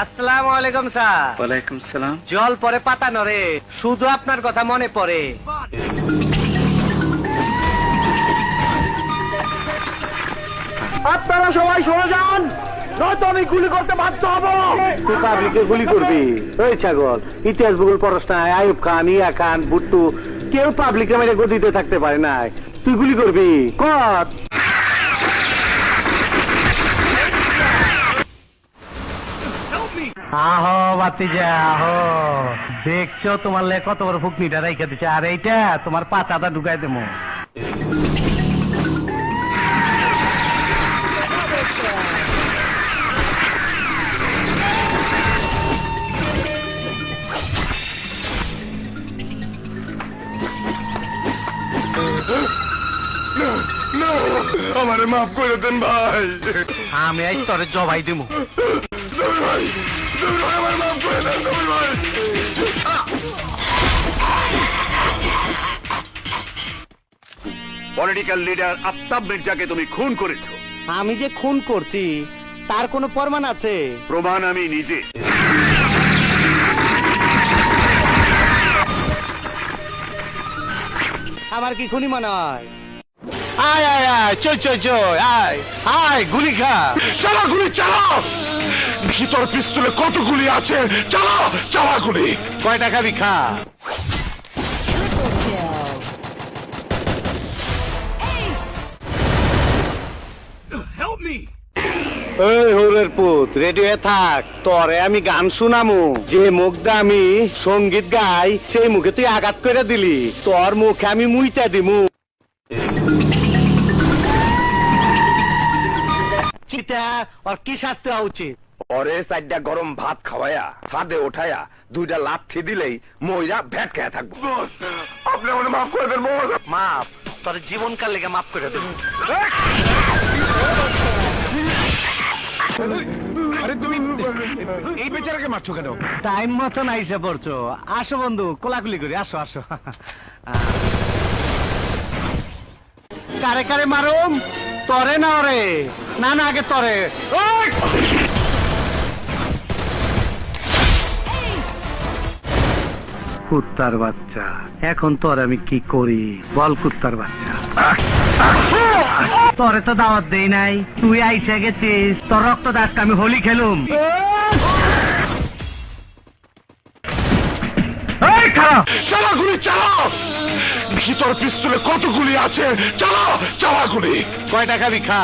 আসসালামু আলাইকুম স্যার। ওয়ালাইকুম সালাম। জল পরে পাতা নড়ে, শুধু আপনার কথা মনে পড়ে। আপনারা সবাই সরে যান, নয়তো আমি গুলি করতে বাধ্য হব। তুই পাবলিকে গুলি করবি? ওই ছাগল, ইতিহাস ভূগোল পড়াস নাই? আইয়ুব খান, ইয়া খান, বুট্টু কেউ পাবলিকে মেরে গদিতে থাকতে পারে নাই। তুই গুলি করবি? কর। আহো বাতিজা আহো, দেখছো তোমার লে কত বড় ফুকনিটা রেখে দিচ্ছে, আর এইটা তোমার পাতাটা ঢুকাই দেবো। আমারে মাফ করে দেন ভাই। আমি আজ তোরে জবাই দেবো। ভাই আমার মাফ করে দেন ভাই। পলিটিক্যাল লিডার আফতাব মির্জাকে তুমি খুন করেছো। আমি যে খুন করছি তার কোনো প্রমাণ আছে? প্রমাণ আমি নিজে। আমার কি খুনি মনে হয়? আয় আয় আয়, চই চই চই, আয় আয়, গুলি খা। চালা গুলি চালাও। ভিতর পিস্তলে কত গুলি আছে? চালাও চালা গুলি। কয়টা খাবি খা। এই হোরের পুত, রেডিও থাক, তরে আমি গান শুনামু। যে মুখ দা আমি সঙ্গীত গাই, সেই মুখে তুই আঘাত করে দিলি, তোর মুখে আমি মুইতা দিমু। চিতা ওর কি শাস্তি হওয়া উচিত? পরে চারটা গরম ভাত খাওয়ায়া ছাদে ওঠায়া দুইটা লাথি দিলেই মইরা ভ্যাট খেয়ে থাকবো। আপনি আমাকে মাফ করে দেন। মাপ তোর জীবনকাল লেগে মাফ করে দেবো। আরে তুমি এই বেচারাকে মারছো কেন? টাইম মতো না এসে পড়ছো। আসো বন্ধু, কোলাকুলি করি, আসো আসো। কারে কারে মারুম? তরে না ওরে? না না, আগে তরে। কুত্তার বাচ্চা, এখন তোর আমি কি করি বল? কুত্তার বাচ্চা, তোরে তো দাওয়াত দেই নাই, তুই আইসে গেছিস, তোর রক্ত দাসকে আমি হোলি খেলুম। চালা গুলি চালাও। ভিতর পিস্তলে কত গুলি আছে? চালাও চালা গুলি। কয়টা খাবি খা।